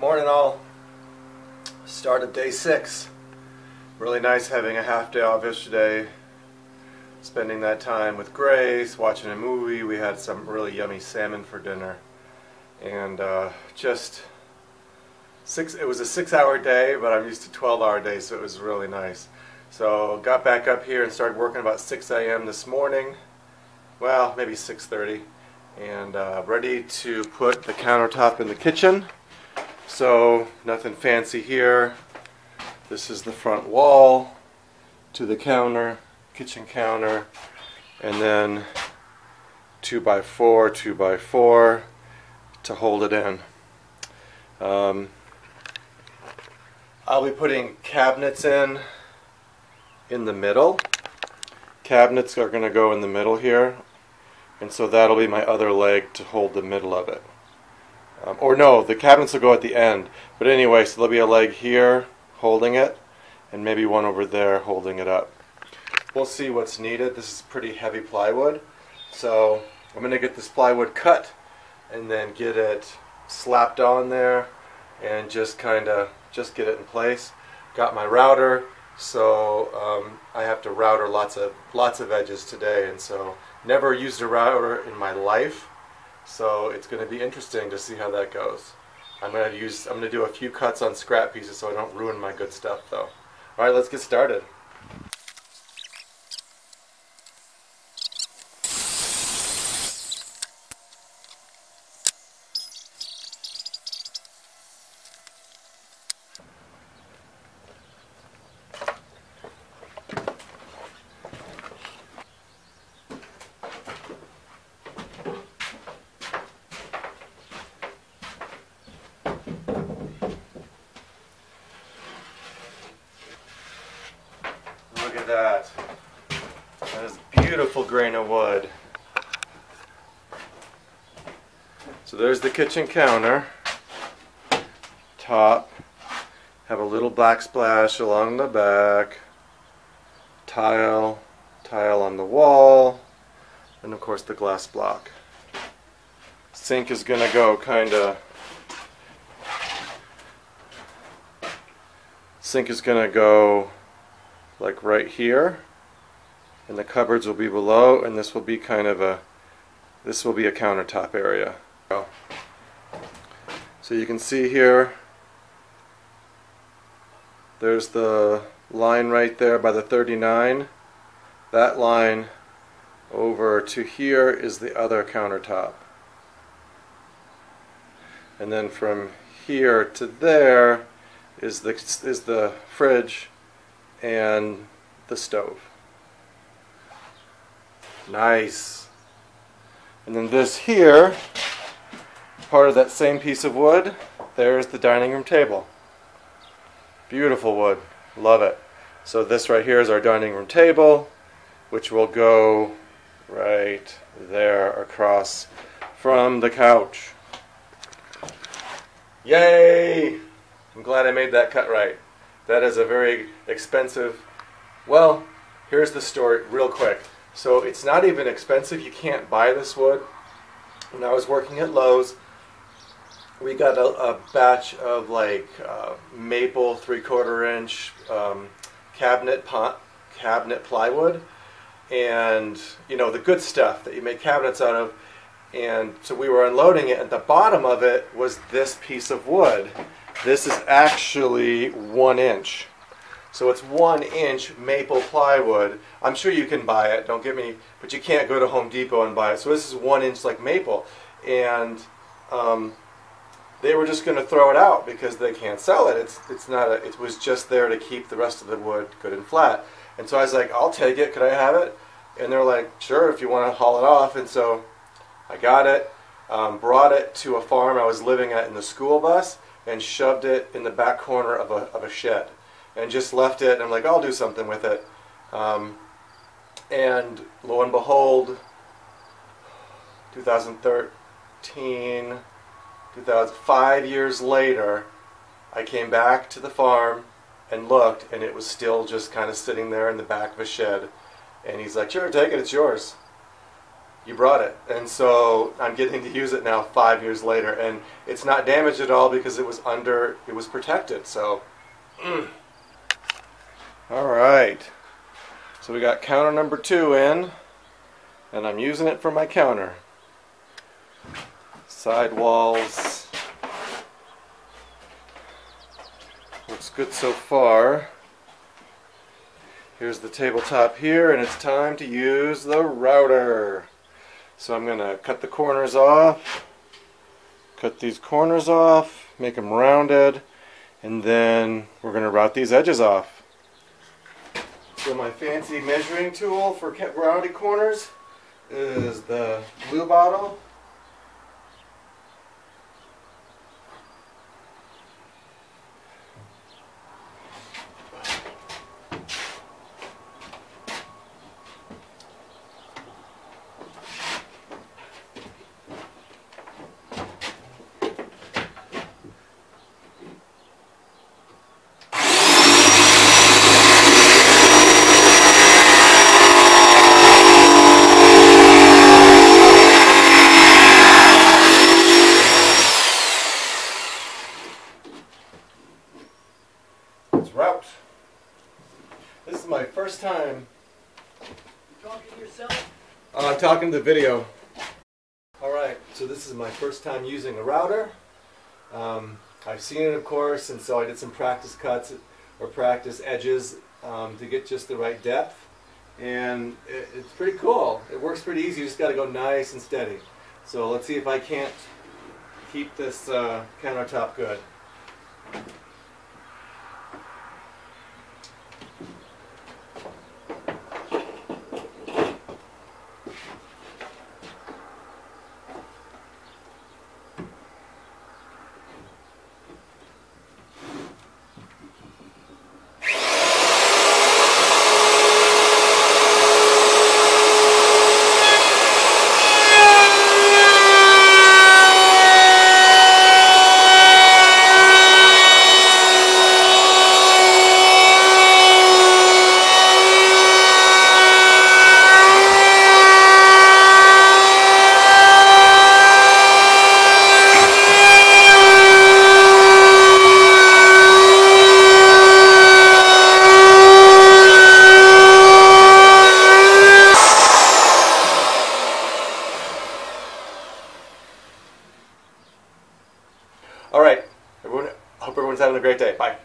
Morning all. Start of day 6. Really nice having a half day off yesterday. Spending that time with Grace, watching a movie. We had some really yummy salmon for dinner. And it was a 6-hour day, but I'm used to 12-hour days, so it was really nice. So got back up here and started working about 6 a.m. this morning. Well, maybe 6:30. And ready to put the countertop in the kitchen. So nothing fancy here. This is the front wall to the counter, kitchen counter, and then 2x4, 2x4 to hold it in. I'll be putting cabinets in the middle. Cabinets are going to go in the middle here, and so that'll be my other leg to hold the middle of it. Or no, the cabinets will go at the end. But anyway, so there'll be a leg here holding it, and maybe one over there holding it up. We'll see what's needed. This is pretty heavy plywood, so I'm going to get this plywood cut and then get it slapped on there and just get it in place. Got my router, so I have to router lots of edges today, and so never used a router in my life. So it's going to be interesting to see how that goes. I'm going to do a few cuts on scrap pieces so I don't ruin my good stuff though. Alright, let's get started. Look at that. That is a beautiful grain of wood. So there's the kitchen counter. Top. Have a little backsplash along the back. Tile on the wall. And of course the glass block. Sink is going to go like right here, and the cupboards will be below, and this will be a countertop area. So you can see here, there's the line right there by the 39. That line over to here is the other countertop. And then from here to there is the fridge and the stove. Nice. And then this here, part of that same piece of wood, there's the dining room table. Beautiful wood. Love it. So this right here is our dining room table, which will go right there across from the couch. Yay! I'm glad I made that cut right. That is a very expensive. Well, here's the story real quick. So it's not even expensive. You can't buy this wood. When I was working at Lowe's, we got a batch of maple 3/4 inch cabinet plywood, and you know, the good stuff that you make cabinets out of. And so we were unloading it, and at the bottom of it was this piece of wood. This is actually 1 inch. So it's 1 inch maple plywood. I'm sure you can buy it, don't get me, but you can't go to Home Depot and buy it. So this is 1 inch like maple. And they were just going to throw it out because they can't sell it. It was just there to keep the rest of the wood good and flat. And so I was like, I'll take it, could I have it? And they're like, sure, if you want to haul it off. And so I got it, brought it to a farm I was living at in the school bus, and shoved it in the back corner of a shed, and just left it. And I'm like, I'll do something with it. And lo and behold, 2013, 5 years later, I came back to the farm and looked, and it was still just kind of sitting there in the back of a shed. And he's like, sure, take it, it's yours. you brought it. And so I'm getting to use it now 5 years later, and it's not damaged at all because it was protected. So, all right. So we got counter number 2 in, and I'm using it for my counter. Side walls. Looks good so far. Here's the tabletop here, and it's time to use the router. So I'm going to cut the corners off, cut these corners off, make them rounded, and then we're going to route these edges off. So my fancy measuring tool for rounded corners is the glue bottle. Route. This is my first time. You talking to yourself? I'm talking to the video. Alright, so this is my first time using a router. I've seen it, of course, and so I did some practice cuts or practice edges to get just the right depth. And it's pretty cool. It works pretty easy. You just got to go nice and steady. So let's see if I can't keep this countertop good. All right, everyone, I hope everyone's having a great day. Bye.